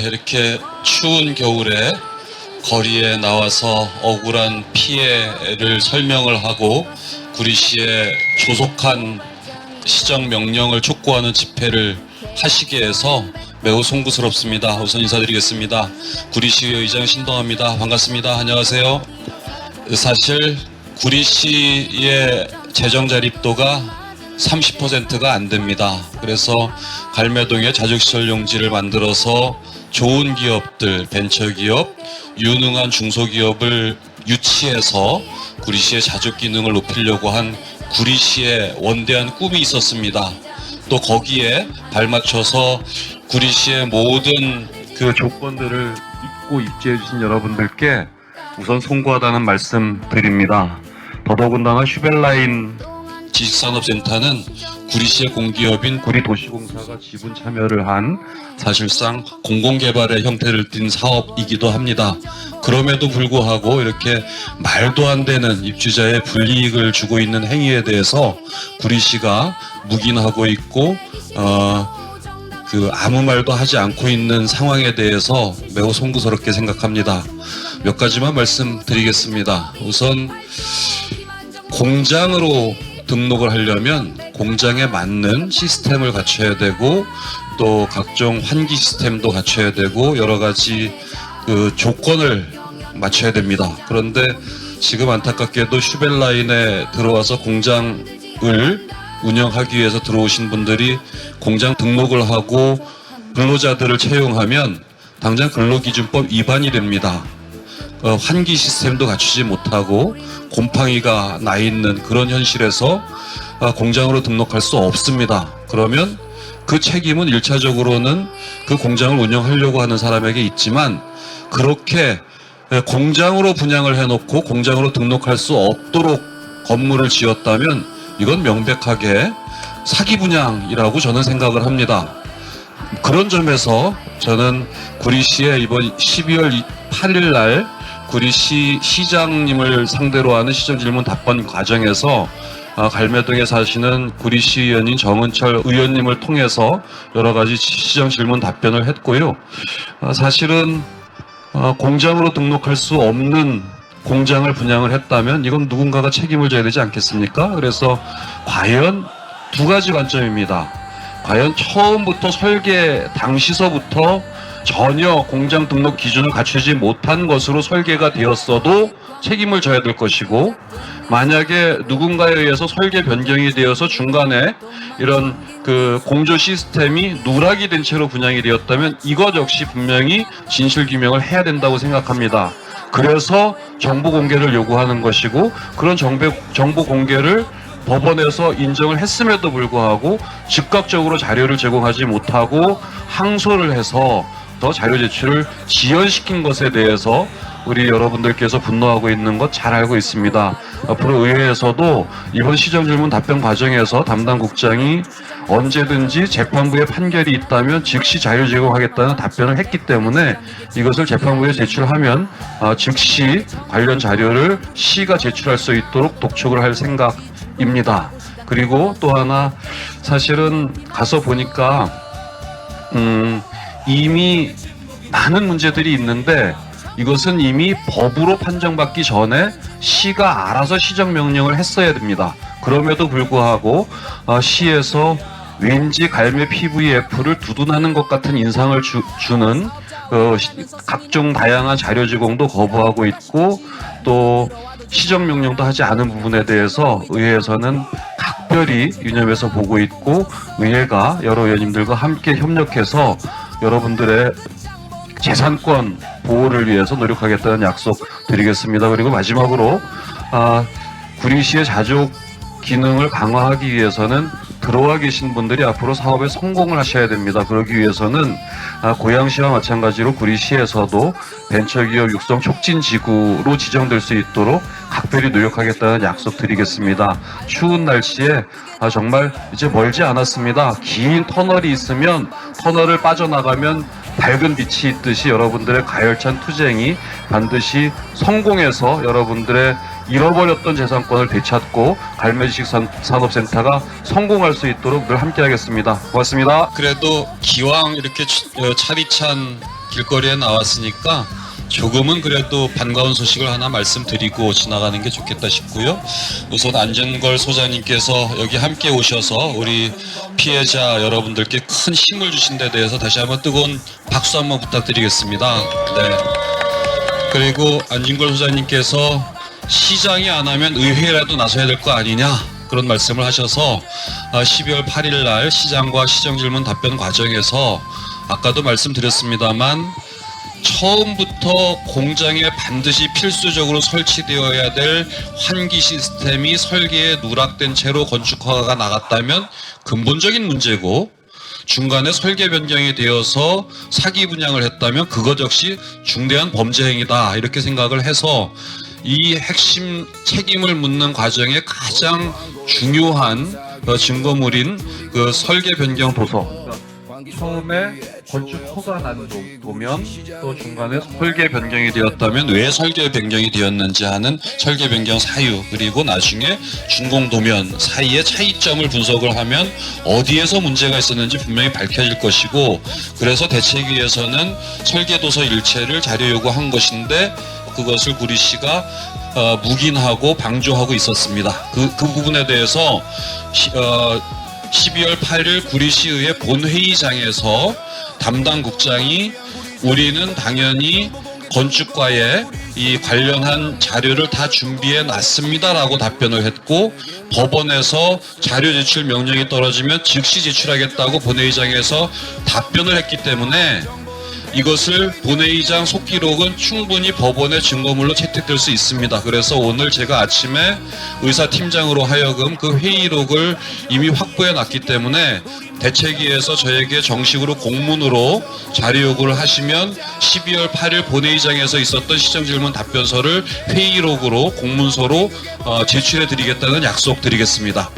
이렇게 추운 겨울에 거리에 나와서 억울한 피해를 설명을 하고 구리시의 조속한 시정 명령을 촉구하는 집회를 하시게 해서 매우 송구스럽습니다. 우선 인사드리겠습니다. 구리시 의장 신동아입니다. 반갑습니다. 안녕하세요. 사실 구리시의 재정 자립도가 30%가 안 됩니다. 그래서 갈매동에 자족시설 용지를 만들어서 좋은 기업들, 벤처기업, 유능한 중소기업을 유치해서 구리시의 자족 기능을 높이려고 한 구리시의 원대한 꿈이 있었습니다. 또 거기에 발맞춰서 구리시의 모든 그 조건들을 믿고 입지해 주신 여러분들께 우선 송구하다는 말씀 드립니다. 더더군다나 슈벨라인 지식산업센터는 구리시의 공기업인 구리도시공사가 지분 참여를 한 사실상 공공개발의 형태를 띈 사업이기도 합니다. 그럼에도 불구하고 이렇게 말도 안 되는 입주자의 불이익을 주고 있는 행위에 대해서 구리시가 묵인하고 있고 아무 말도 하지 않고 있는 상황에 대해서 매우 송구스럽게 생각합니다. 몇 가지만 말씀드리겠습니다. 우선 공장으로 등록을 하려면 공장에 맞는 시스템을 갖춰야 되고 또 각종 환기 시스템도 갖춰야 되고 여러 가지 조건을 맞춰야 됩니다. 그런데 지금 안타깝게도 슈벨라인에 들어와서 공장을 운영하기 위해서 들어오신 분들이 공장 등록을 하고 근로자들을 채용하면 당장 근로기준법 위반이 됩니다. 환기 시스템도 갖추지 못하고 곰팡이가 나 있는 그런 현실에서 공장으로 등록할 수 없습니다. 그러면 그 책임은 1차적으로는 그 공장을 운영하려고 하는 사람에게 있지만 그렇게 공장으로 분양을 해놓고 공장으로 등록할 수 없도록 건물을 지었다면 이건 명백하게 사기 분양이라고 저는 생각을 합니다. 그런 점에서 저는 구리시의 이번 12월 8일 날 구리시 시장님을 상대로 하는 시정질문 답변 과정에서 갈매동에 사시는 구리시 의원인 정은철 의원님을 통해서 여러 가지 시정질문 답변을 했고요. 사실은 공장으로 등록할 수 없는 공장을 분양을 했다면 이건 누군가가 책임을 져야 되지 않겠습니까? 그래서 과연 두 가지 관점입니다. 과연 처음부터 설계 당시서부터 전혀 공장 등록 기준을 갖추지 못한 것으로 설계가 되었어도 책임을 져야 될 것이고 만약에 누군가에 의해서 설계 변경이 되어서 중간에 이런 공조 시스템이 누락이 된 채로 분양이 되었다면 이것 역시 분명히 진실규명을 해야 된다고 생각합니다. 그래서 정보 공개를 요구하는 것이고 그런 정보 공개를 법원에서 인정을 했음에도 불구하고 즉각적으로 자료를 제공하지 못하고 항소를 해서 더 자료 제출을 지연시킨 것에 대해서 우리 여러분들께서 분노하고 있는 것 잘 알고 있습니다. 앞으로 의회에서도 이번 시정질문 답변 과정에서 담당 국장이 언제든지 재판부의 판결이 있다면 즉시 자료 제공하겠다는 답변을 했기 때문에 이것을 재판부에 제출하면 즉시 관련 자료를 시가 제출할 수 있도록 독촉을 할 생각입니다. 그리고 또 하나 사실은 가서 보니까 이미 많은 문제들이 있는데 이것은 이미 법으로 판정받기 전에 시가 알아서 시정명령을 했어야 됩니다. 그럼에도 불구하고 시에서 왠지 갈매 PVF를 두둔하는 것 같은 인상을 주는 각종 다양한 자료 제공도 거부하고 있고 또 시정명령도 하지 않은 부분에 대해서 의회에서는 각별히 유념해서 보고 있고 의회가 여러 의원님들과 함께 협력해서 여러분들의 재산권 보호를 위해서 노력하겠다는 약속 드리겠습니다. 그리고 마지막으로 구리시의 자족 기능을 강화하기 위해서는 들어와 계신 분들이 앞으로 사업에 성공을 하셔야 됩니다. 그러기 위해서는 고양시와 마찬가지로 구리시에서도 벤처기업 육성 촉진지구로 지정될 수 있도록 각별히 노력하겠다는 약속 드리겠습니다. 추운 날씨에 정말 이제 멀지 않았습니다. 긴 터널이 있으면 터널을 빠져나가면 밝은 빛이 있듯이 여러분들의 가열찬 투쟁이 반드시 성공해서 여러분들의 잃어버렸던 재산권을 되찾고 갈매지식산업센터가 성공할 수 있도록 늘 함께하겠습니다. 고맙습니다. 그래도 기왕 이렇게 차디찬 길거리에 나왔으니까 조금은 그래도 반가운 소식을 하나 말씀드리고 지나가는 게 좋겠다 싶고요. 우선 안전걸 소장님께서 여기 함께 오셔서 우리 피해자 여러분들께 큰 힘을 주신 데 대해서 다시 한번 뜨거운 박수 한번 부탁드리겠습니다. 네. 그리고 안진걸 소장님께서 시장이 안 하면 의회라도 나서야 될 거 아니냐 그런 말씀을 하셔서 12월 8일 날 시장과 시정질문 답변 과정에서 아까도 말씀드렸습니다만 처음부터 공장에 반드시 필수적으로 설치되어야 될 환기 시스템이 설계에 누락된 채로 건축허가가 나갔다면 근본적인 문제고, 중간에 설계 변경이 되어서 사기 분양을 했다면 그것 역시 중대한 범죄 행위다 이렇게 생각을 해서 이 핵심 책임을 묻는 과정에 가장 중요한 증거물인 그 설계 변경 도서, 처음에 건축 허가 난 도면, 또 중간에 설계 변경이 되었다면 왜 설계 변경이 되었는지 하는 설계 변경 사유, 그리고 나중에 준공 도면 사이의 차이점을 분석을 하면 어디에서 문제가 있었는지 분명히 밝혀질 것이고, 그래서 대책위에서는 설계 도서 일체를 자료 요구한 것인데 그것을 구리시가 묵인하고 방조하고 있었습니다. 그 부분에 대해서 12월 8일 구리시의회 본회의장에서 담당 국장이 우리는 당연히 건축과에 이 관련한 자료를 다 준비해 놨습니다라고 답변을 했고, 법원에서 자료 제출 명령이 떨어지면 즉시 제출하겠다고 본회의장에서 답변을 했기 때문에 이것을 본회의장 속기록은 충분히 법원의 증거물로 채택될 수 있습니다. 그래서 오늘 제가 아침에 의사팀장으로 하여금 그 회의록을 이미 확보해 놨기 때문에 대책위에서 저에게 정식으로 공문으로 자료 요구를 하시면 12월 8일 본회의장에서 있었던 시정질문 답변서를 회의록으로 공문서로 제출해 드리겠다는 약속 드리겠습니다.